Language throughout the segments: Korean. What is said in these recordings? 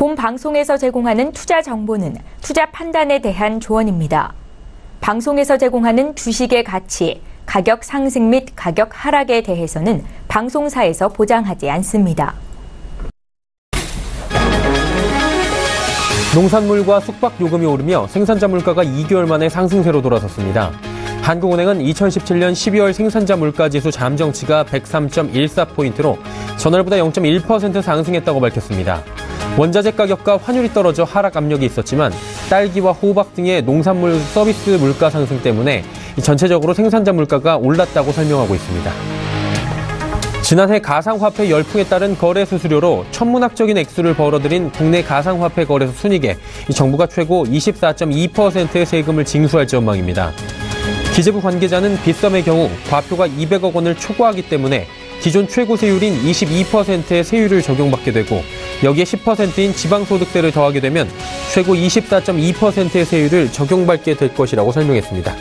본 방송에서 제공하는 투자 정보는 투자 판단에 대한 조언입니다. 방송에서 제공하는 주식의 가치, 가격 상승 및 가격 하락에 대해서는 방송사에서 보장하지 않습니다. 농산물과 숙박 요금이 오르며 생산자 물가가 2개월 만에 상승세로 돌아섰습니다. 한국은행은 2017년 12월 생산자 물가지수 잠정치가 103.14포인트로 전월보다 0.1% 상승했다고 밝혔습니다. 원자재 가격과 환율이 떨어져 하락 압력이 있었지만 딸기와 호박 등의 농산물 서비스 물가 상승 때문에 전체적으로 생산자 물가가 올랐다고 설명하고 있습니다. 지난해 가상화폐 열풍에 따른 거래 수수료로 천문학적인 액수를 벌어들인 국내 가상화폐 거래소 순이익에 정부가 최고 24.2%의 세금을 징수할 전망입니다. 기재부 관계자는 빗썸의 경우 과표가 200억 원을 초과하기 때문에 기존 최고 세율인 22%의 세율을 적용받게 되고 여기에 10%인 지방소득세를 더하게 되면 최고 24.2%의 세율을 적용받게 될 것이라고 설명했습니다.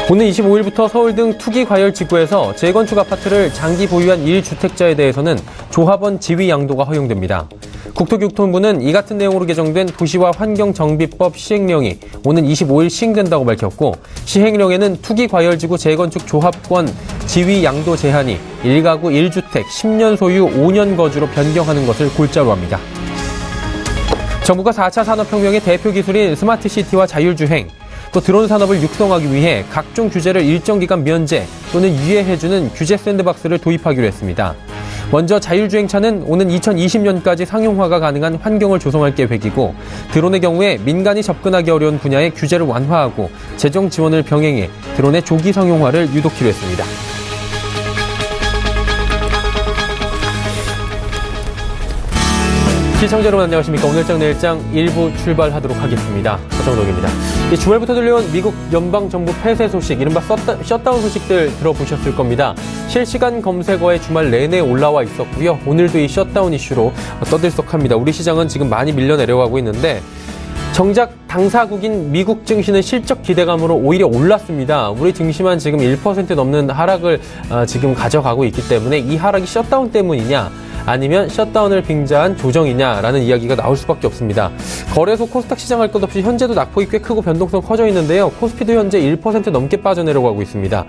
오는 25일부터 서울 등 투기 과열 지구에서 재건축 아파트를 장기 보유한 1주택자에 대해서는 조합원 지위 양도가 허용됩니다. 국토교통부는 이 같은 내용으로 개정된 도시화 환경정비법 시행령이 오는 25일 시행된다고 밝혔고 시행령에는 투기 과열지구 재건축 조합원 지위 양도 제한이 1가구 1주택 10년 소유 5년 거주로 변경하는 것을 골자로 합니다. 정부가 4차 산업혁명의 대표 기술인 스마트시티와 자율주행, 또 드론 산업을 육성하기 위해 각종 규제를 일정 기간 면제 또는 유예해주는 규제 샌드박스를 도입하기로 했습니다. 먼저 자율주행차는 오는 2020년까지 상용화가 가능한 환경을 조성할 계획이고 드론의 경우에 민간이 접근하기 어려운 분야의 규제를 완화하고 재정 지원을 병행해 드론의 조기 상용화를 유도키로 했습니다. 시청자 여러분 안녕하십니까. 오늘장 내일장 1부 출발하도록 하겠습니다. 서정덕입니다. 주말부터 들려온 미국 연방정부 폐쇄 소식, 이른바 셧다운 소식들 들어보셨을 겁니다. 실시간 검색어에 주말 내내 올라와 있었고요. 오늘도 이 셧다운 이슈로 떠들썩합니다. 우리 시장은 지금 많이 밀려 내려가고 있는데 정작 당사국인 미국 증시는 실적 기대감으로 오히려 올랐습니다. 우리 증시만 지금 1% 넘는 하락을 지금 가져가고 있기 때문에 이 하락이 셧다운 때문이냐 아니면 셧다운을 빙자한 조정이냐라는 이야기가 나올 수밖에 없습니다. 거래소 코스닥 시장 할 것 없이 현재도 낙폭이 꽤 크고 변동성 커져 있는데요. 코스피도 현재 1% 넘게 빠져내려가고 있습니다.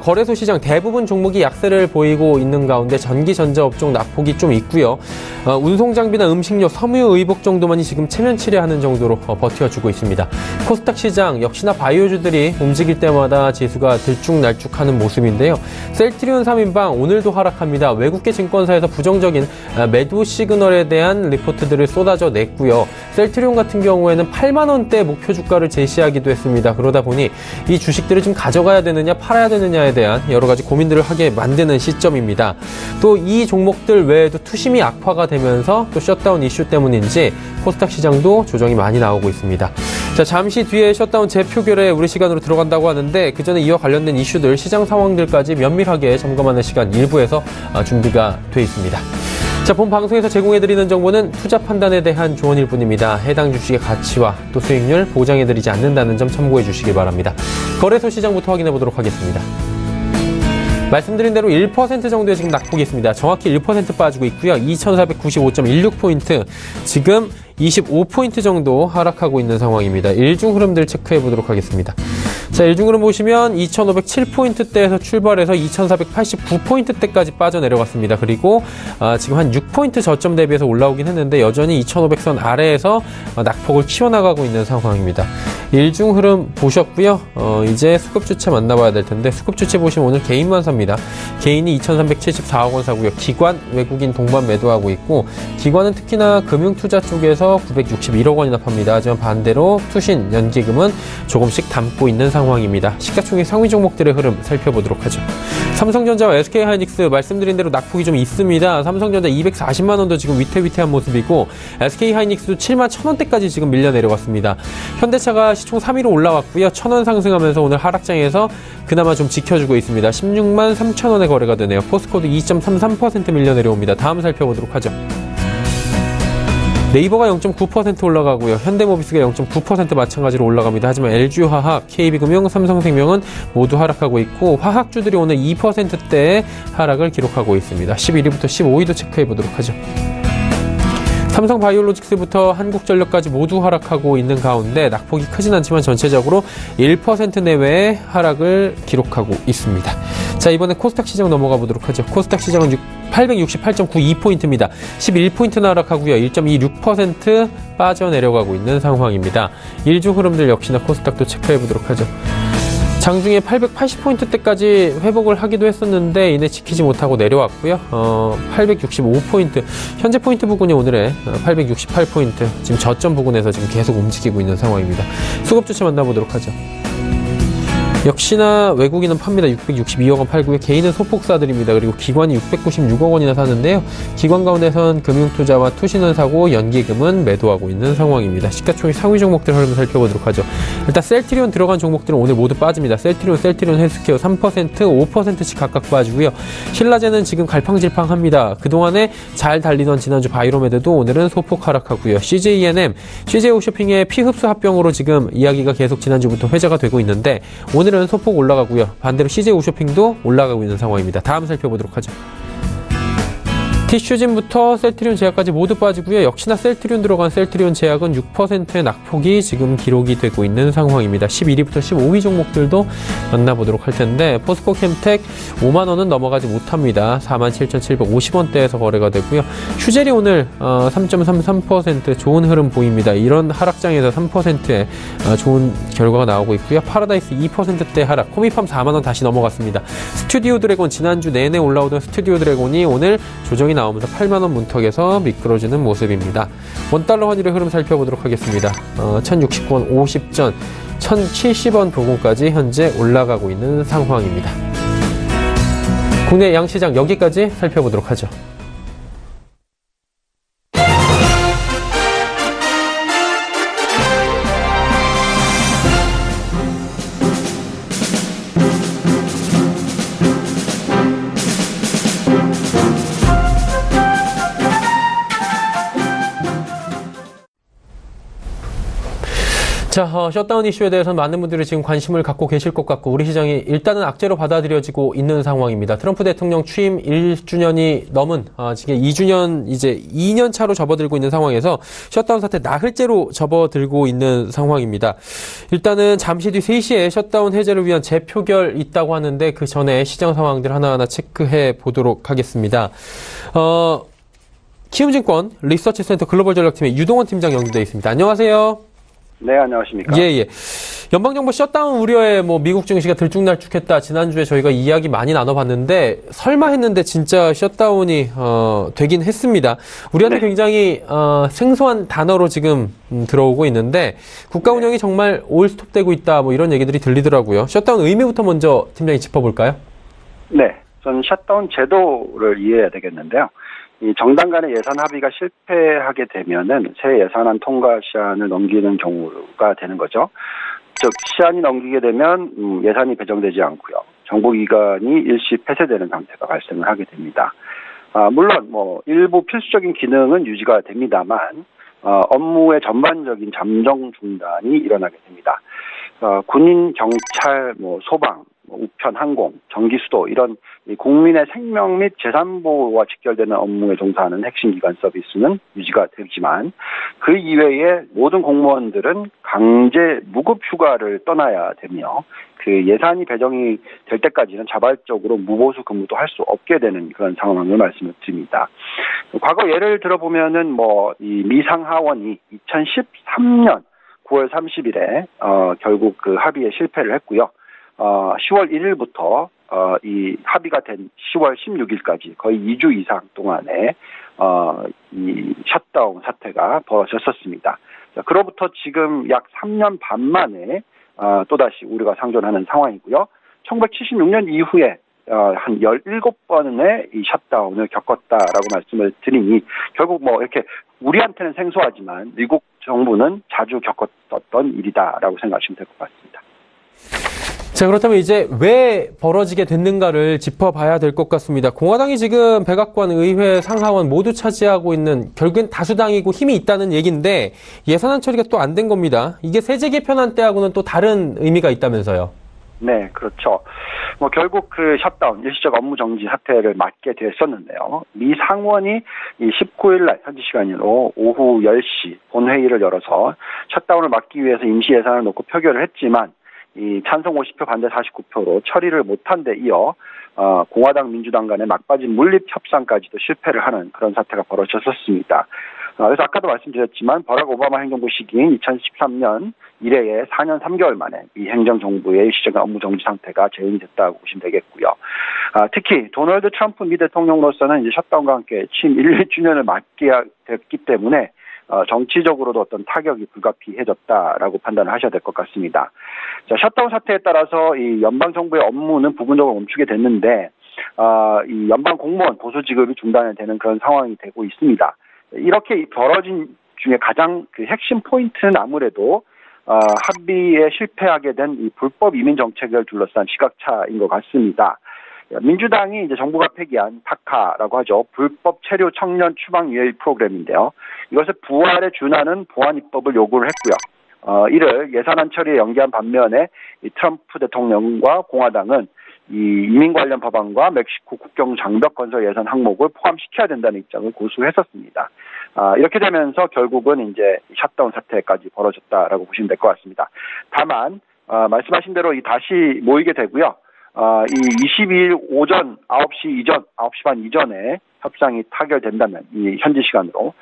거래소 시장 대부분 종목이 약세를 보이고 있는 가운데 전기, 전자 업종 낙폭이 좀 있고요. 운송장비나 음식료, 섬유, 의복 정도만이 지금 체면치레하는 정도로 버텨주고 있습니다. 코스닥 시장 역시나 바이오주들이 움직일 때마다 지수가 들쭉날쭉하는 모습인데요. 셀트리온 3인방 오늘도 하락합니다. 외국계 증권사에서 부정적인 매도 시그널에 대한 리포트들을 쏟아져 냈고요. 셀트리온 같은 경우에는 8만 원대 목표 주가를 제시하기도 했습니다. 그러다 보니 이 주식들을 좀 가져가야 되느냐 팔아야 되느냐에 대한 여러 가지 고민들을 하게 만드는 시점입니다. 또 이 종목들 외에도 투심이 악화가 되면서 또 셧다운 이슈 때문인지 코스닥 시장도 조정이 많이 나오고 있습니다. 자, 잠시 뒤에 셧다운 재표결에 우리 시간으로 들어간다고 하는데 그 전에 이와 관련된 이슈들, 시장 상황들까지 면밀하게 점검하는 시간 일부에서 준비가 돼 있습니다. 자, 본 방송에서 제공해드리는 정보는 투자 판단에 대한 조언일 뿐입니다. 해당 주식의 가치와 또 수익률 보장해드리지 않는다는 점 참고해 주시기 바랍니다. 거래소 시장부터 확인해 보도록 하겠습니다. 말씀드린 대로 1% 정도의 지금 낙폭이 있습니다. 정확히 1% 빠지고 있고요. 2495.16포인트, 지금 25포인트 정도 하락하고 있는 상황입니다. 일중 흐름들 체크해 보도록 하겠습니다. 자, 일중 흐름 보시면 2507포인트대에서 출발해서 2489포인트대까지 빠져내려갔습니다. 그리고 지금 한 6포인트 저점 대비해서 올라오긴 했는데 여전히 2500선 아래에서 낙폭을 키워나가고 있는 상황입니다. 일중 흐름 보셨고요. 이제 수급주체 만나봐야 될 텐데 수급주체 보시면 오늘 개인만 삽니다. 개인이 2374억 원 사고요. 기관, 외국인 동반 매도하고 있고 기관은 특히나 금융투자 쪽에서 961억 원이나 팝니다. 하지만 반대로 투신, 연기금은 조금씩 담고 있는 상황입니다. 시가총액 상위 종목들의 흐름 살펴보도록 하죠. 삼성전자와 SK하이닉스 말씀드린 대로 낙폭이 좀 있습니다. 삼성전자 240만 원도 지금 위태위태한 모습이고 SK하이닉스도 7만 1,000원대까지 지금 밀려 내려갔습니다. 현대차가 시총 3위로 올라왔고요. 1,000원 상승하면서 오늘 하락장에서 그나마 좀 지켜주고 있습니다. 16만 3,000원에 거래가 되네요. 포스코도 2.33% 밀려 내려옵니다. 다음 살펴보도록 하죠. 네이버가 0.9% 올라가고요. 현대모비스가 0.9% 마찬가지로 올라갑니다. 하지만 LG화학, KB금융, 삼성생명은 모두 하락하고 있고 화학주들이 오늘 2%대의 하락을 기록하고 있습니다. 11위부터 15위도 체크해 보도록 하죠. 삼성바이오로직스부터 한국전력까지 모두 하락하고 있는 가운데 낙폭이 크진 않지만 전체적으로 1% 내외의 하락을 기록하고 있습니다. 자, 이번에 코스닥 시장 넘어가 보도록 하죠. 코스닥 시장은 868.92포인트입니다. 11포인트나 하락하고요. 1.26% 빠져내려가고 있는 상황입니다. 일주 흐름들 역시나 코스닥도 체크해 보도록 하죠. 장중에 880포인트대까지 회복을 하기도 했었는데 이내 지키지 못하고 내려왔고요. 865포인트, 현재 포인트 부근이 오늘의 868포인트, 지금 저점 부근에서 지금 계속 움직이고 있는 상황입니다. 수급 주체 만나보도록 하죠. 역시나 외국인은 팝니다. 662억 원 팔고요. 개인은 소폭 사들입니다. 그리고 기관이 696억 원이나 사는데요. 기관 가운데선 금융투자와 투신은 사고 연기금은 매도하고 있는 상황입니다. 시가총액 상위 종목들 흐름 살펴보도록 하죠. 일단 셀트리온 들어간 종목들은 오늘 모두 빠집니다. 셀트리온 헬스케어 3%, 5%씩 각각 빠지고요. 신라제는 지금 갈팡질팡합니다. 그동안에 잘 달리던 지난주 바이로메드도 오늘은 소폭 하락하고요. CJENM, CJ홈쇼핑의 피흡수 합병으로 지금 이야기가 계속 지난주부터 회자가 되고 있는데 오늘은 소폭 올라가고요. 반대로 CJ홈쇼핑도 올라가고 있는 상황입니다. 다음 살펴보도록 하죠. 티슈진부터 셀트리온 제약까지 모두 빠지고요. 역시나 셀트리온 들어간 셀트리온 제약은 6%의 낙폭이 지금 기록이 되고 있는 상황입니다. 11위부터 15위 종목들도 만나보도록 할 텐데 포스코 캠텍 5만 원은 넘어가지 못합니다. 47,750원대에서 거래가 되고요. 휴젤이 오늘 3.33% 좋은 흐름 보입니다. 이런 하락장에서 3%의 좋은 결과가 나오고 있고요. 파라다이스 2%대 하락, 코미팜 4만 원 다시 넘어갔습니다. 스튜디오 드래곤 지난주 내내 올라오던 스튜디오 드래곤이 오늘 조정이 나오면서 8만 원 문턱에서 미끄러지는 모습입니다. 원달러 환율의 흐름 살펴보도록 하겠습니다. 1069원 50전, 1070원 부근까지 현재 올라가고 있는 상황입니다. 국내 양시장 여기까지 살펴보도록 하죠. 자, 셧다운 이슈에 대해서는 많은 분들이 지금 관심을 갖고 계실 것 같고 우리 시장이 일단은 악재로 받아들여지고 있는 상황입니다. 트럼프 대통령 취임 1주년이 넘은 지금 2주년 이제 2년 차로 접어들고 있는 상황에서 셧다운 사태 나흘째로 접어들고 있는 상황입니다. 일단은 잠시 뒤 3시에 셧다운 해제를 위한 재표결 있다고 하는데 그 전에 시장 상황들 하나하나 체크해 보도록 하겠습니다. 키움증권 리서치센터 글로벌 전략팀의 유동원 팀장 연결되어 있습니다. 안녕하세요. 네, 안녕하십니까. 예. 연방정부 셧다운 우려에 미국 증시가 들쭉날쭉했다. 지난주에 저희가 이야기 많이 나눠봤는데 설마 했는데 진짜 셧다운이 되긴 했습니다. 우리한테 네. 굉장히 생소한 단어로 지금 들어오고 있는데 국가 운영이 정말 올스톱되고 있다. 이런 얘기들이 들리더라고요. 셧다운 의미부터 먼저 팀장이 짚어볼까요? 네, 전 셧다운 제도를 이해해야 되겠는데요. 이 정당 간의 예산 합의가 실패하게 되면은 새 예산안 통과 시한을 넘기는 경우가 되는 거죠. 즉 시한이 넘기게 되면 예산이 배정되지 않고요. 정부기관이 일시 폐쇄되는 상태가 발생을 하게 됩니다. 물론 일부 필수적인 기능은 유지가 됩니다만 업무의 전반적인 잠정 중단이 일어나게 됩니다. 군인, 경찰, 소방, 우편, 항공, 전기, 수도 이런 국민의 생명 및 재산 보호와 직결되는 업무에 종사하는 핵심 기관 서비스는 유지가 되지만 그 이외의 모든 공무원들은 강제 무급 휴가를 떠나야 되며 그 예산이 배정이 될 때까지는 자발적으로 무보수 근무도 할 수 없게 되는 그런 상황을 말씀을 드립니다. 과거 예를 들어보면은 이 미상하원이 2013년 9월 30일에 결국 그 합의에 실패를 했고요. 10월 1일부터 이 합의가 된 10월 16일까지 거의 2주 이상 동안에 이 셧다운 사태가 벌어졌었습니다. 그로부터 지금 약 3년 반 만에 또다시 우려가 상존하는 상황이고요. 1976년 이후에 한 17번의 이 셧다운을 겪었다라고 말씀을 드리니 결국 이렇게 우리한테는 생소하지만 미국 정부는 자주 겪었던 일이다라고 생각하시면 될 것 같습니다. 자, 그렇다면 이제 왜 벌어지게 됐는가를 짚어봐야 될 것 같습니다. 공화당이 지금 백악관, 의회, 상하원 모두 차지하고 있는 결국엔 다수당이고 힘이 있다는 얘기인데 예산안 처리가 또 안 된 겁니다. 이게 세제 개편안 때하고는 또 다른 의미가 있다면서요. 네, 그렇죠. 결국 그 셧다운, 일시적 업무 정지 사태를 맞게 됐었는데요. 미 상원이 이 19일 날 현지 시간으로 오후 10시 본회의를 열어서 셧다운을 막기 위해서 임시 예산을 놓고 표결을 했지만 이 찬성 50표 반대 49표로 처리를 못한 데 이어 공화당 민주당 간의 막바지 물립 협상까지도 실패를 하는 그런 사태가 벌어졌었습니다. 그래서 아까도 말씀드렸지만 버락 오바마 행정부 시기인 2013년 이래에 4년 3개월 만에 이 행정정부의 일시적인 업무 정지 상태가 재현이 됐다고 보시면 되겠고요. 특히 도널드 트럼프 미 대통령으로서는 이제 셧다운과 함께 취임 1, 2주년을 맞게 됐기 때문에 정치적으로도 어떤 타격이 불가피해졌다라고 판단을 하셔야 될 것 같습니다. 자, 셧다운 사태에 따라서 이 연방 정부의 업무는 부분적으로 멈추게 됐는데 이 연방 공무원 보수 지급이 중단이 되는 그런 상황이 되고 있습니다. 이렇게 벌어진 중에 가장 그 핵심 포인트는 아무래도 합의에 실패하게 된 이 불법 이민 정책을 둘러싼 시각차인 것 같습니다. 민주당이 이제 정부가 폐기한 다카라고 하죠. 불법 체류 청년 추방 유예 프로그램인데요. 이것을 부활에 준하는 보안 입법을 요구를 했고요. 이를 예산안 처리에 연기한 반면에 이 트럼프 대통령과 공화당은 이 이민 관련 법안과 멕시코 국경 장벽 건설 예산 항목을 포함시켜야 된다는 입장을 고수했었습니다. 이렇게 되면서 결국은 이제 셧다운 사태까지 벌어졌다라고 보시면 될 것 같습니다. 다만 말씀하신 대로 다시 모이게 되고요. 이 22일 오전 9시 반 이전에 협상이 타결된다면 이 현지 시간으로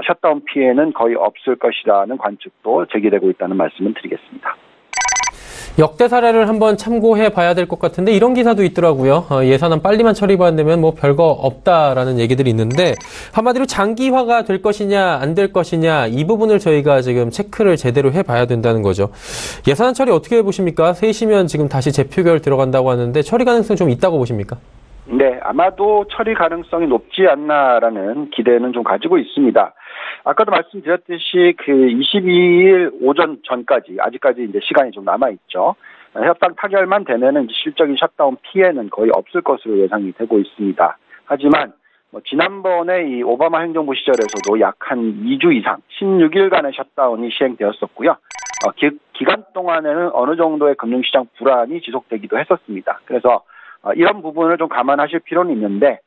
셧다운 피해는 거의 없을 것이라는 관측도 제기되고 있다는 말씀을 드리겠습니다. 역대 사례를 한번 참고해 봐야 될 것 같은데 이런 기사도 있더라고요. 예산안 빨리만 처리만 되면 뭐 별거 없다라는 얘기들이 있는데 한마디로 장기화가 될 것이냐 안 될 것이냐 이 부분을 저희가 지금 체크를 제대로 해봐야 된다는 거죠. 예산안 처리 어떻게 보십니까? 3시면 지금 다시 재표결 들어간다고 하는데 처리 가능성 좀 있다고 보십니까? 네, 아마도 처리 가능성이 높지 않나라는 기대는 좀 가지고 있습니다. 아까도 말씀드렸듯이 그 22일 오전 전까지 아직까지 이제 시간이 좀 남아 있죠. 협상 타결만 되면은 이제 실적인 셧다운 피해는 거의 없을 것으로 예상이 되고 있습니다. 하지만 지난번에 이 오바마 행정부 시절에서도 약 한 2주 이상 16일간의 셧다운이 시행되었었고요. 기간 동안에는 어느 정도의 금융시장 불안이 지속되기도 했었습니다. 그래서 이런 부분을 좀 감안하실 필요는 있는데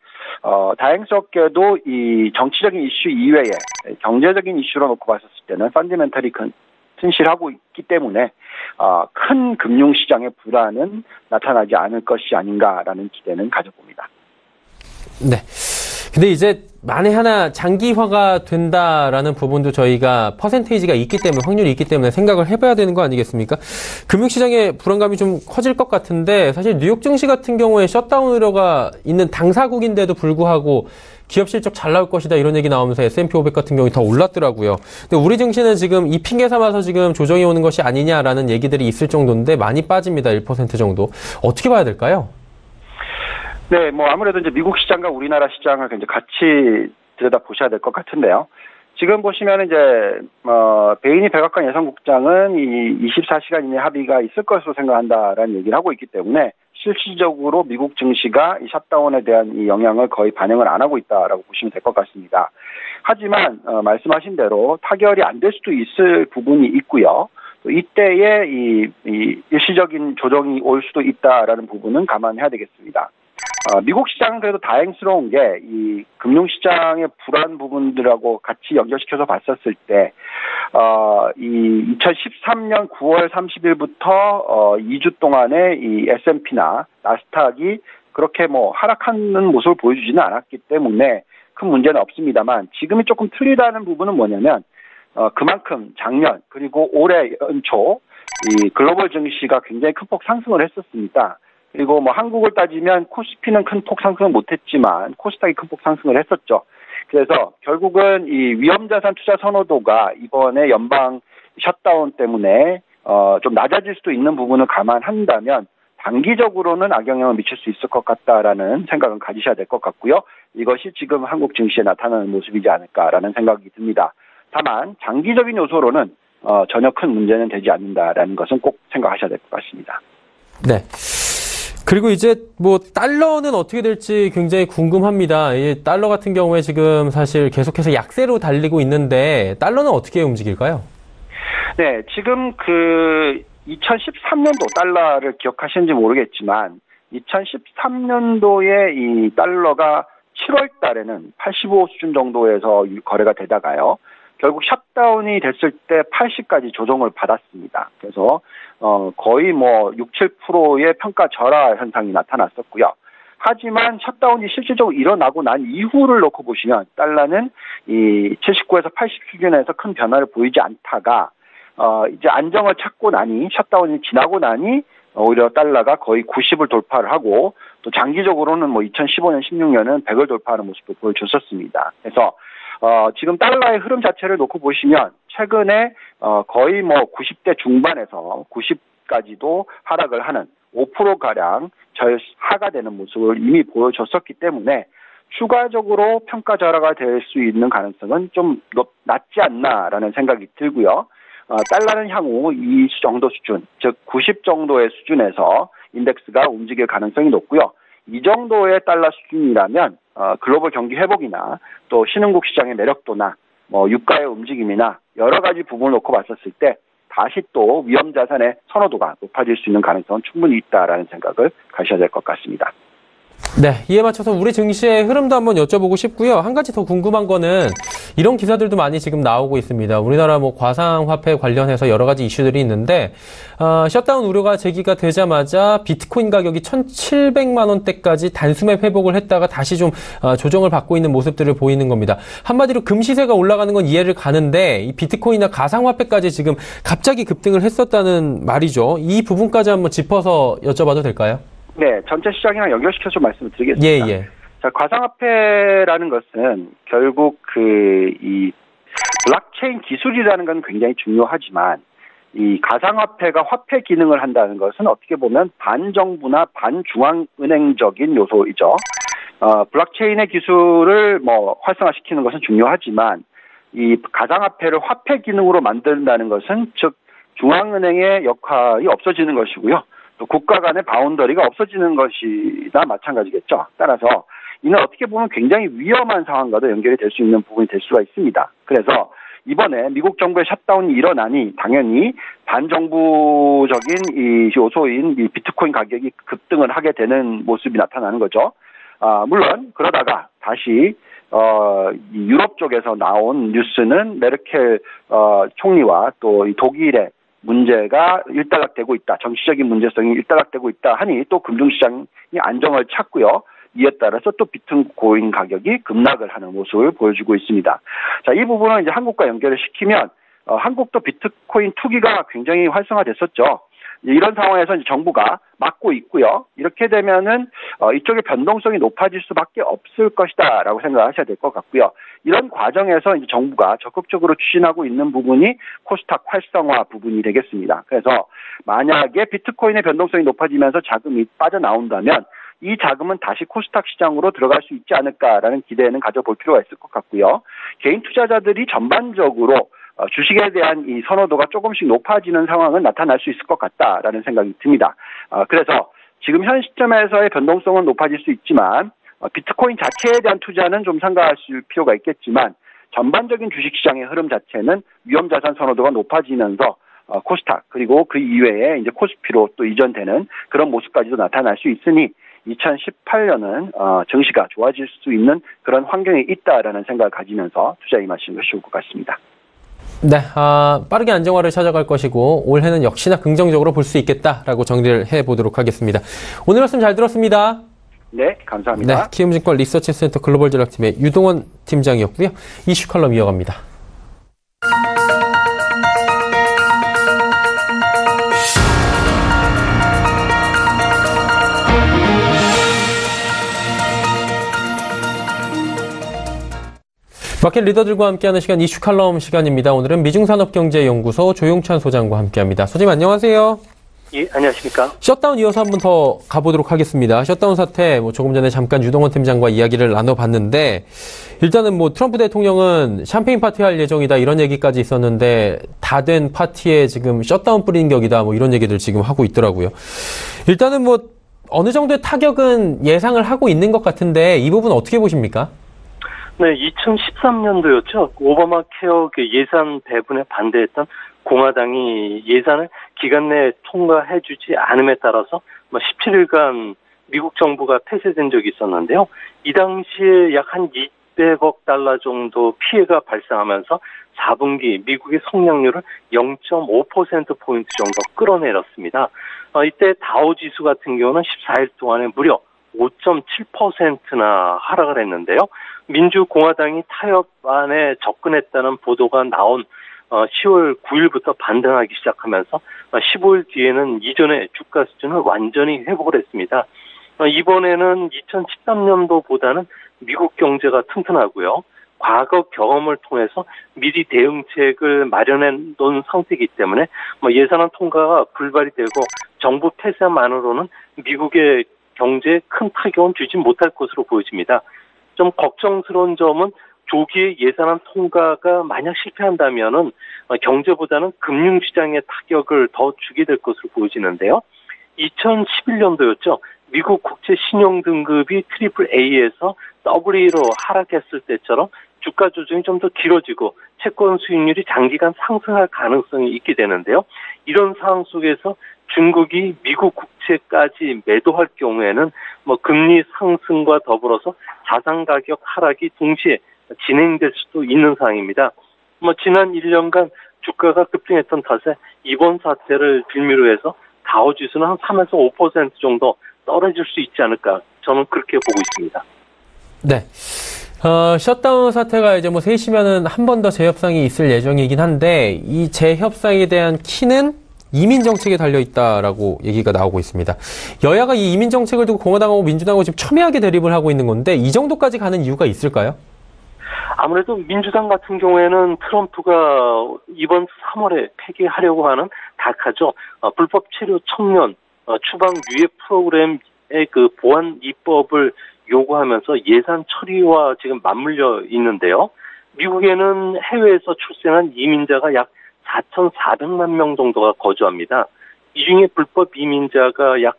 다행스럽게도 이 정치적인 이슈 이외에 경제적인 이슈로 놓고 봤었을 때는 펀더멘털이 튼실하고 있기 때문에 큰 금융시장의 불안은 나타나지 않을 것이 아닌가라는 기대는 가져봅니다. 네. 근데 이제 만에 하나 장기화가 된다라는 부분도 저희가 퍼센테이지가 있기 때문에 확률이 있기 때문에 생각을 해봐야 되는 거 아니겠습니까? 금융시장의 불안감이 좀 커질 것 같은데 사실 뉴욕 증시 같은 경우에 셧다운 우려가 있는 당사국인데도 불구하고 기업 실적 잘 나올 것이다 이런 얘기 나오면서 S&P 500 같은 경우에 더 올랐더라고요. 근데 우리 증시는 지금 이 핑계 삼아서 지금 조정이 오는 것이 아니냐라는 얘기들이 있을 정도인데 많이 빠집니다. 1% 정도. 어떻게 봐야 될까요? 네, 아무래도 이제 미국 시장과 우리나라 시장을 이제 같이 들여다 보셔야 될 것 같은데요. 지금 보시면 이제, 베이니 백악관 예산국장은 이 24시간 이내 합의가 있을 것으로 생각한다라는 얘기를 하고 있기 때문에 실질적으로 미국 증시가 이 셧다운에 대한 이 영향을 거의 반영을 안 하고 있다라고 보시면 될 것 같습니다. 하지만, 말씀하신 대로 타결이 안 될 수도 있을 부분이 있고요. 또 이때에 이 일시적인 조정이 올 수도 있다라는 부분은 감안해야 되겠습니다. 미국 시장은 그래도 다행스러운 게 이 금융시장의 불안 부분들하고 같이 연결시켜서 봤었을 때, 이 2013년 9월 30일부터 2주 동안에 이 S&P나 나스닥이 그렇게 하락하는 모습을 보여주지는 않았기 때문에 큰 문제는 없습니다만 지금이 조금 틀리다는 부분은 뭐냐면 그만큼 작년 그리고 올해 연초 이 글로벌 증시가 굉장히 큰 폭 상승을 했었습니다. 그리고 한국을 따지면 코스피는 큰 폭 상승을 못했지만 코스닥이 큰 폭 상승을 했었죠. 그래서 결국은 이 위험자산 투자 선호도가 이번에 연방 셧다운 때문에 좀 낮아질 수도 있는 부분을 감안한다면 단기적으로는 악영향을 미칠 수 있을 것 같다라는 생각은 가지셔야 될 것 같고요. 이것이 지금 한국 증시에 나타나는 모습이지 않을까라는 생각이 듭니다. 다만 장기적인 요소로는 전혀 큰 문제는 되지 않는다라는 것은 꼭 생각하셔야 될 것 같습니다. 네. 그리고 이제 달러는 어떻게 될지 굉장히 궁금합니다. 이 달러 같은 경우에 지금 사실 계속해서 약세로 달리고 있는데 달러는 어떻게 움직일까요? 네, 지금 그 2013년도 달러를 기억하시는지 모르겠지만 2013년도에 이 달러가 7월 달에는 85 수준 정도에서 거래가 되다가요. 결국 셧다운이 됐을 때 80까지 조정을 받았습니다. 그래서 거의 뭐 6, 7%의 평가 절하 현상이 나타났었고요. 하지만 셧다운이 실질적으로 일어나고 난 이후를 놓고 보시면 달러는 이 79에서 80 수준에서 큰 변화를 보이지 않다가 이제 안정을 찾고 나니 셧다운이 지나고 나니 오히려 달러가 거의 90을 돌파를 하고 또 장기적으로는 뭐 2015년, 16년은 100을 돌파하는 모습도 보여줬었습니다. 그래서 지금 달러의 흐름 자체를 놓고 보시면 최근에 거의 뭐 90대 중반에서 90까지도 하락을 하는 5%가량 하가 되는 모습을 이미 보여줬었기 때문에 추가적으로 평가 절하가 될 수 있는 가능성은 좀 낮지 않나라는 생각이 들고요. 달러는 향후 이 정도 수준, 즉 90 정도의 수준에서 인덱스가 움직일 가능성이 높고요. 이 정도의 달러 수준이라면 글로벌 경기 회복이나 또 신흥국 시장의 매력도나 뭐 유가의 움직임이나 여러 가지 부분을 놓고 봤었을 때 다시 또 위험 자산의 선호도가 높아질 수 있는 가능성은 충분히 있다라는 생각을 가셔야 될 것 같습니다. 네, 이에 맞춰서 우리 증시의 흐름도 한번 여쭤보고 싶고요. 한 가지 더 궁금한 거는 이런 기사들도 많이 지금 나오고 있습니다. 우리나라 뭐 과상화폐 관련해서 여러 가지 이슈들이 있는데 셧다운 우려가 제기가 되자마자 비트코인 가격이 1,700만 원대까지 단숨에 회복을 했다가 다시 좀 조정을 받고 있는 모습들을 보이는 겁니다. 한마디로 금시세가 올라가는 건 이해를 가는데 이 비트코인이나 가상화폐까지 지금 갑자기 급등을 했었다는 말이죠. 이 부분까지 한번 짚어서 여쭤봐도 될까요? 네, 전체 시장이랑 연결시켜서 말씀을 드리겠습니다. 예. 자, 가상화폐라는 것은 결국 이 블록체인 기술이라는 건 굉장히 중요하지만 이 가상화폐가 화폐 기능을 한다는 것은 어떻게 보면 반정부나 반중앙은행적인 요소이죠. 블록체인의 기술을 뭐 활성화시키는 것은 중요하지만 이 가상화폐를 화폐 기능으로 만든다는 것은 즉 중앙은행의 역할이 없어지는 것이고요. 또 국가 간의 바운더리가 없어지는 것이나 마찬가지겠죠. 따라서 이는 어떻게 보면 굉장히 위험한 상황과도 연결이 될 수 있는 부분이 될 수가 있습니다. 그래서 이번에 미국 정부의 셧다운이 일어나니 당연히 반정부적인 이 요소인 이 비트코인 가격이 급등을 하게 되는 모습이 나타나는 거죠. 물론 그러다가 다시 이 유럽 쪽에서 나온 뉴스는 메르켈 총리와 또 이 독일의 문제가 일단락되고 있다. 정치적인 문제성이 일단락되고 있다 하니 또 금융시장이 안정을 찾고요. 이에 따라서 또 비트코인 가격이 급락을 하는 모습을 보여주고 있습니다. 자, 이 부분은 이제 한국과 연결을 시키면 한국도 비트코인 투기가 굉장히 활성화됐었죠. 이런 상황에서 이제 정부가 막고 있고요. 이렇게 되면은 이쪽의 변동성이 높아질 수밖에 없을 것이다라고 생각하셔야 될 것 같고요. 이런 과정에서 이제 정부가 적극적으로 추진하고 있는 부분이 코스닥 활성화 부분이 되겠습니다. 그래서 만약에 비트코인의 변동성이 높아지면서 자금이 빠져나온다면 이 자금은 다시 코스닥 시장으로 들어갈 수 있지 않을까라는 기대는 가져볼 필요가 있을 것 같고요. 개인 투자자들이 전반적으로 주식에 대한 이 선호도가 조금씩 높아지는 상황은 나타날 수 있을 것 같다라는 생각이 듭니다. 그래서 지금 현 시점에서의 변동성은 높아질 수 있지만 비트코인 자체에 대한 투자는 좀 삼가하실 필요가 있겠지만 전반적인 주식시장의 흐름 자체는 위험자산 선호도가 높아지면서 코스닥 그리고 그 이외에 이제 코스피로 또 이전되는 그런 모습까지도 나타날 수 있으니 2018년은 증시가 좋아질 수 있는 그런 환경이 있다라는 생각을 가지면서 투자에 임하시는 것이 좋을 것 같습니다. 네, 빠르게 안정화를 찾아갈 것이고 올해는 역시나 긍정적으로 볼 수 있겠다라고 정리를 해보도록 하겠습니다. 오늘 말씀 잘 들었습니다. 네, 감사합니다. 네, 키움증권 리서치센터 글로벌 전략팀의 유동원 팀장이었고요. 이슈 칼럼 이어갑니다. 마켓 리더들과 함께하는 시간 이슈 칼럼 시간입니다. 오늘은 미중산업경제연구소 조용찬 소장과 함께합니다. 소장님 안녕하세요. 예, 안녕하십니까. 셧다운 이어서 한 번 더 가보도록 하겠습니다. 셧다운 사태 조금 전에 잠깐 유동원 팀장과 이야기를 나눠봤는데 일단은 트럼프 대통령은 샴페인 파티 할 예정이다 이런 얘기까지 있었는데 다 된 파티에 지금 셧다운 뿌리는 격이다 이런 얘기들 지금 하고 있더라고요. 일단은 어느 정도의 타격은 예상을 하고 있는 것 같은데 이 부분 어떻게 보십니까? 네, 2013년도였죠. 오바마 케어 예산 배분에 반대했던 공화당이 예산을 기간 내에 통과해주지 않음에 따라서 17일간 미국 정부가 폐쇄된 적이 있었는데요. 이 당시에 약 한 200억 달러 정도 피해가 발생하면서 4분기 미국의 성장률을 0.5%포인트 정도 끌어내렸습니다. 이때 다우지수 같은 경우는 14일 동안에 무려 5.7%나 하락을 했는데요. 민주공화당이 타협안에 접근했다는 보도가 나온 10월 9일부터 반등하기 시작하면서 15일 뒤에는 이전의 주가 수준을 완전히 회복을 했습니다. 이번에는 2013년도보다는 미국 경제가 튼튼하고요. 과거 경험을 통해서 미리 대응책을 마련해 놓은 상태이기 때문에 예산안 통과가 불발이 되고 정부 폐쇄만으로는 미국의 경제에 큰 타격은 주지 못할 것으로 보여집니다. 좀 걱정스러운 점은 조기에 예산안 통과가 만약 실패한다면은 경제보다는 금융시장에 타격을 더 주게 될 것으로 보여지는데요. 2011년도였죠. 미국 국제 신용 등급이 AAA에서 AA로 하락했을 때처럼 주가 조정이 좀 더 길어지고 채권 수익률이 장기간 상승할 가능성이 있게 되는데요. 이런 상황 속에서 중국이 미국 국채까지 매도할 경우에는 금리 상승과 더불어서 자산 가격 하락이 동시에 진행될 수도 있는 상황입니다. 지난 1년간 주가가 급등했던 탓에 이번 사태를 빌미로 해서 다우지수는 한 3에서 5% 정도 떨어질 수 있지 않을까, 저는 그렇게 보고 있습니다. 네. 셧다운 사태가 이제 셋이면은 한 번 더 재협상이 있을 예정이긴 한데, 이 재협상에 대한 키는 이민 정책에 달려 있다라고 얘기가 나오고 있습니다. 여야가 이 이민 정책을 두고 공화당하고 민주당하고 지금 첨예하게 대립을 하고 있는 건데, 이 정도까지 가는 이유가 있을까요? 아무래도 민주당 같은 경우에는 트럼프가 이번 3월에 폐기하려고 하는 다카죠. 불법 체류 청년 추방 유예 프로그램의 그 보완 입법을 요구하면서 예산 처리와 지금 맞물려 있는데요. 미국에는 해외에서 출생한 이민자가 약 4,400만 명 정도가 거주합니다. 이 중에 불법 이민자가 약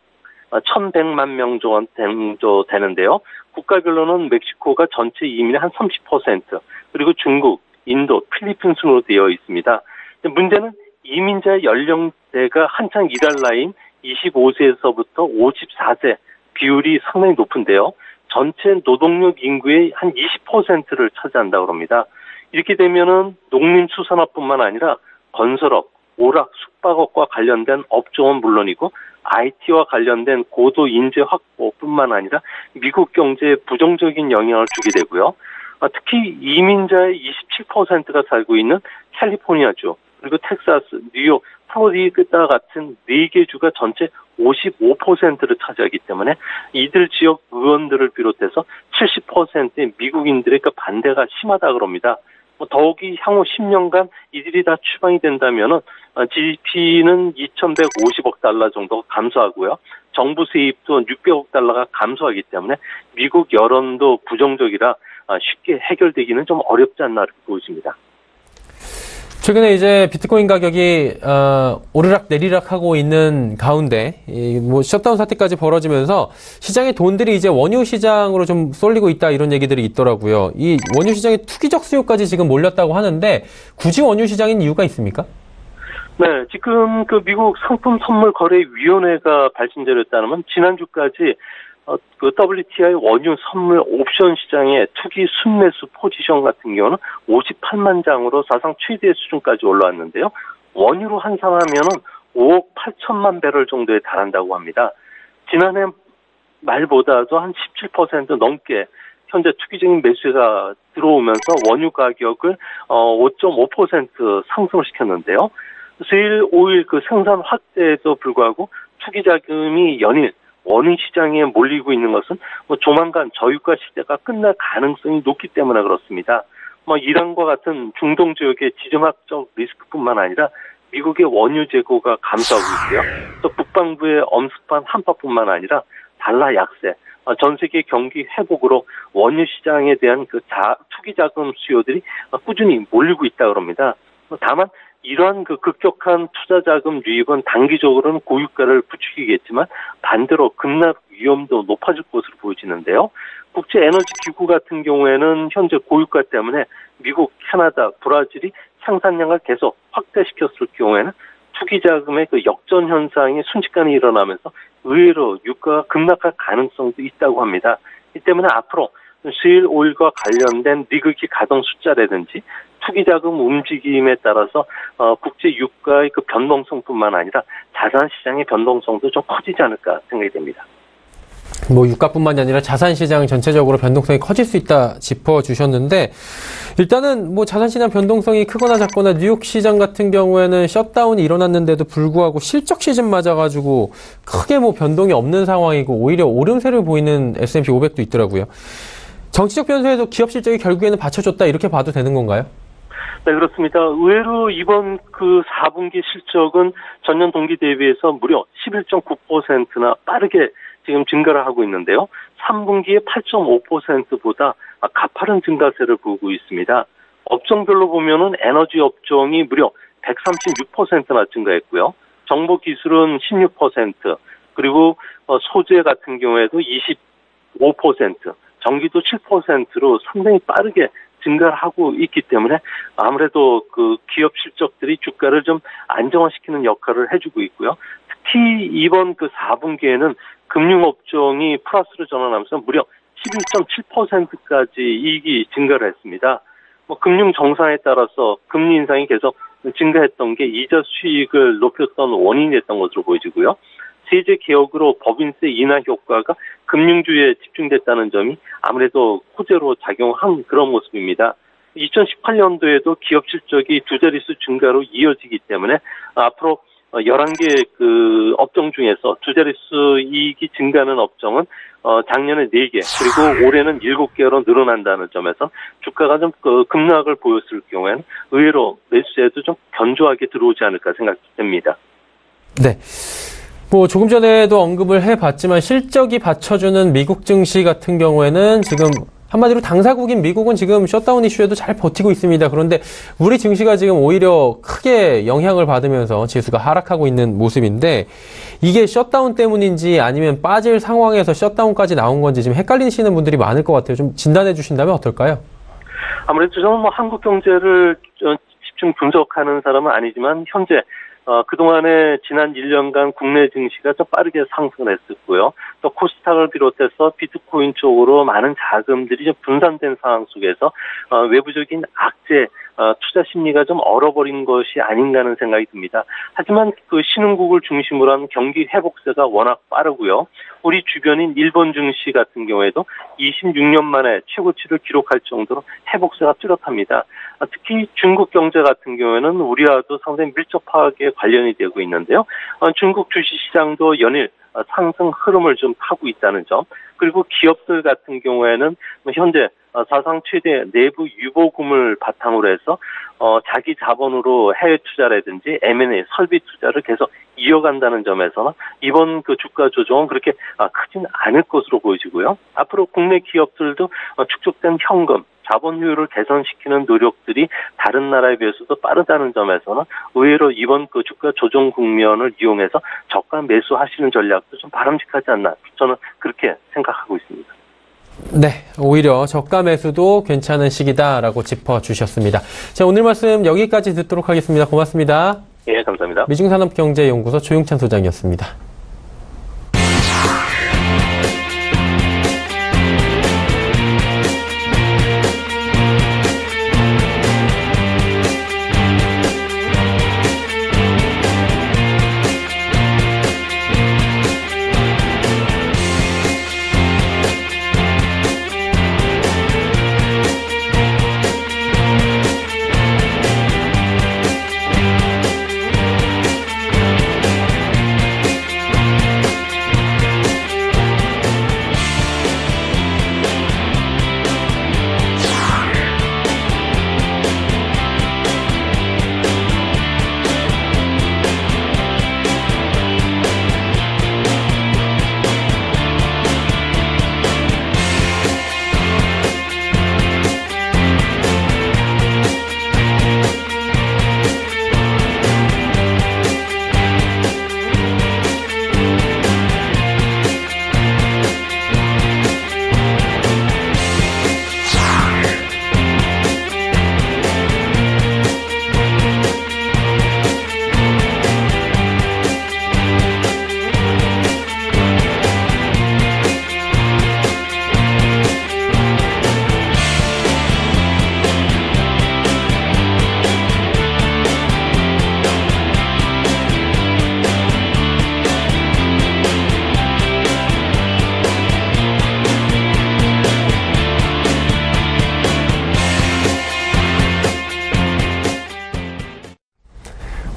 1,100만 명 정도 되는데요. 국가별로는 멕시코가 전체 이민의 한 30%, 그리고 중국, 인도, 필리핀 순으로 되어 있습니다. 문제는 이민자의 연령대가 한창 일할 나이인 25세에서부터 54세 비율이 상당히 높은데요. 전체 노동력 인구의 한 20%를 차지한다고 합니다. 이렇게 되면은 농림수산업뿐만 아니라 건설업, 오락, 숙박업과 관련된 업종은 물론이고 IT와 관련된 고도 인재 확보뿐만 아니라 미국 경제에 부정적인 영향을 주게 되고요. 특히 이민자의 27%가 살고 있는 캘리포니아주, 그리고 텍사스, 뉴욕, 플로리다 같은 4개 주가 전체 55%를 차지하기 때문에 이들 지역 의원들을 비롯해서 70%의 미국인들의 그 반대가 심하다 그럽니다. 더욱이 향후 10년간 이들이 다 추방이 된다면은 GDP는 2,150억 달러 정도가 감소하고요. 정부 세입도 600억 달러가 감소하기 때문에 미국 여론도 부정적이라 쉽게 해결되기는 좀 어렵지 않나 이렇게 보여집니다. 최근에 이제 비트코인 가격이 오르락 내리락 하고 있는 가운데 셧다운 사태까지 벌어지면서 시장의 돈들이 이제 원유 시장으로 좀 쏠리고 있다, 이런 얘기들이 있더라고요. 이 원유 시장에 투기적 수요까지 지금 몰렸다고 하는데 굳이 원유 시장인 이유가 있습니까? 네, 지금 그 미국 상품 선물 거래 위원회가 밝힌 자료에 따르면 지난주까지 그 WTI 원유 선물 옵션 시장의 투기 순매수 포지션 같은 경우는 58만 장으로 사상 최대 수준까지 올라왔는데요. 원유로 환산하면은 5억 8천만 배럴 정도에 달한다고 합니다. 지난해 말보다도 한 17% 넘게 현재 투기적인 매수가 들어오면서 원유 가격을 5.5% 상승을 시켰는데요. 수일 5일 그 생산 확대에도 불구하고 투기 자금이 연일 원유 시장에 몰리고 있는 것은 조만간 저유가 시대가 끝날 가능성이 높기 때문에 그렇습니다. 이란과 같은 중동 지역의 지정학적 리스크뿐만 아니라 미국의 원유 재고가 감소하고 있고요. 또 북방부의 엄습한 한파뿐만 아니라 달러 약세, 전 세계 경기 회복으로 원유 시장에 대한 그 투기 자금 수요들이 꾸준히 몰리고 있다고 합니다. 다만 이러한 그 급격한 투자 자금 유입은 단기적으로는 고유가를 부추기겠지만 반대로 급락 위험도 높아질 것으로 보여지는데요. 국제에너지기구 같은 경우에는 현재 고유가 때문에 미국, 캐나다, 브라질이 생산량을 계속 확대시켰을 경우에는 투기 자금의 그 역전 현상이 순식간에 일어나면서 의외로 유가가 급락할 가능성도 있다고 합니다. 이 때문에 앞으로 셰일 오일과 관련된 리그기 가동 숫자라든지 투기 자금 움직임에 따라서 국제 유가의 그 변동성뿐만 아니라 자산 시장의 변동성도 좀 커지지 않을까 생각이 됩니다. 뭐 유가뿐만이 아니라 자산 시장 전체적으로 변동성이 커질 수 있다 짚어주셨는데, 일단은 뭐 자산 시장 변동성이 크거나 작거나 뉴욕 시장 같은 경우에는 셧다운이 일어났는데도 불구하고 실적 시즌 맞아가지고 크게 뭐 변동이 없는 상황이고 오히려 오름세를 보이는 S&P 500도 있더라고요. 정치적 변수에도 기업 실적이 결국에는 받쳐줬다 이렇게 봐도 되는 건가요? 네, 그렇습니다. 의외로 이번 그 4분기 실적은 전년 동기 대비해서 무려 11.9%나 빠르게 지금 증가를 하고 있는데요. 3분기에 8.5%보다 가파른 증가세를 보이고 있습니다. 업종별로 보면은 에너지 업종이 무려 136%나 증가했고요. 정보기술은 16%, 그리고 소재 같은 경우에도 25%, 전기도 7%로 상당히 빠르게 증가를 하고 있기 때문에 아무래도 그 기업 실적들이 주가를 좀 안정화시키는 역할을 해주고 있고요. 특히 이번 그 4분기에는 금융업종이 플러스로 전환하면서 무려 11.7%까지 이익이 증가를 했습니다. 금융 정상에 따라서 금리 인상이 계속 증가했던 게 이자 수익을 높였던 원인이 됐던 것으로 보여지고요. 세제 개혁으로 법인세 인하 효과가 금융주에 집중됐다는 점이 아무래도 호재로 작용한 그런 모습입니다. 2018년도에도 기업 실적이 두 자릿수 증가로 이어지기 때문에 앞으로 11개 그 업종 중에서 두 자릿수 이익이 증가하는 업종은 작년에 4개, 그리고 올해는 7개로 늘어난다는 점에서 주가가 좀 급락을 보였을 경우에는 의외로 매수세도 좀 견조하게 들어오지 않을까 생각됩니다. 네. 뭐 조금 전에도 언급을 해봤지만 실적이 받쳐주는 미국 증시 같은 경우에는 지금 한마디로 당사국인 미국은 지금 셧다운 이슈에도 잘 버티고 있습니다. 그런데 우리 증시가 지금 오히려 크게 영향을 받으면서 지수가 하락하고 있는 모습인데, 이게 셧다운 때문인지 아니면 빠질 상황에서 셧다운까지 나온 건지 지금 헷갈리시는 분들이 많을 것 같아요. 좀 진단해 주신다면 어떨까요? 아무래도 저는 뭐 한국 경제를 집중 분석하는 사람은 아니지만 현재 그동안에 지난 1년간 국내 증시가 좀 빠르게 상승을 했었고요. 또 코스닥을 비롯해서 비트코인 쪽으로 많은 자금들이 좀 분산된 상황 속에서 외부적인 악재, 투자 심리가 좀 얼어버린 것이 아닌가 하는 생각이 듭니다. 하지만 그 신흥국을 중심으로 한 경기 회복세가 워낙 빠르고요. 우리 주변인 일본 증시 같은 경우에도 26년 만에 최고치를 기록할 정도로 회복세가 뚜렷합니다. 특히 중국 경제 같은 경우에는 우리와도 상당히 밀접하게 관련이 되고 있는데요. 중국 주식시장도 연일 상승 흐름을 좀 타고 있다는 점, 그리고 기업들 같은 경우에는 현재 사상 최대 내부 유보금을 바탕으로 해서 자기 자본으로 해외 투자라든지 M&A 설비 투자를 계속 이어간다는 점에서는 이번 그 주가 조정은 그렇게 크진 않을 것으로 보여지고요. 앞으로 국내 기업들도 축적된 현금, 자본 효율을 개선시키는 노력들이 다른 나라에 비해서도 빠르다는 점에서는 의외로 이번 그 주가 조정 국면을 이용해서 저가 매수하시는 전략도 좀 바람직하지 않나, 저는 그렇게 생각하고 있습니다. 네, 오히려 저가 매수도 괜찮은 시기다라고 짚어주셨습니다. 자, 오늘 말씀 여기까지 듣도록 하겠습니다. 고맙습니다. 예, 감사합니다. 미중산업경제연구소 조용찬 소장이었습니다.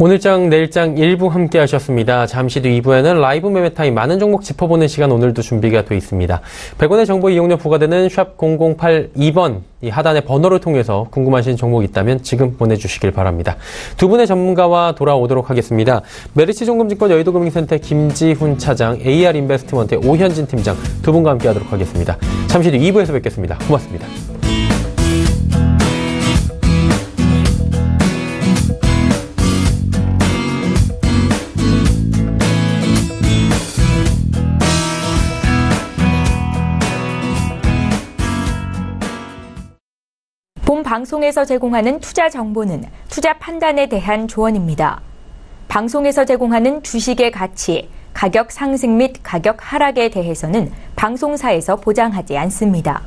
오늘장 내일장 일부 함께 하셨습니다. 잠시 뒤 2부에는 라이브 매매타임 많은 종목 짚어보는 시간 오늘도 준비가 돼 있습니다. 100원의 정보 이용료 부과되는 샵 0082번 이 하단의 번호를 통해서 궁금하신 종목 있다면 지금 보내주시길 바랍니다. 두 분의 전문가와 돌아오도록 하겠습니다. 메리츠 종금증권 여의도금융센터 김지훈 차장, AR 인베스트먼트의 오현진 팀장 두 분과 함께 하도록 하겠습니다. 잠시 뒤 2부에서 뵙겠습니다. 고맙습니다. 본 방송에서 제공하는 투자 정보는 투자 판단에 대한 조언입니다. 방송에서 제공하는 주식의 가치, 가격 상승 및 가격 하락에 대해서는 방송사에서 보장하지 않습니다.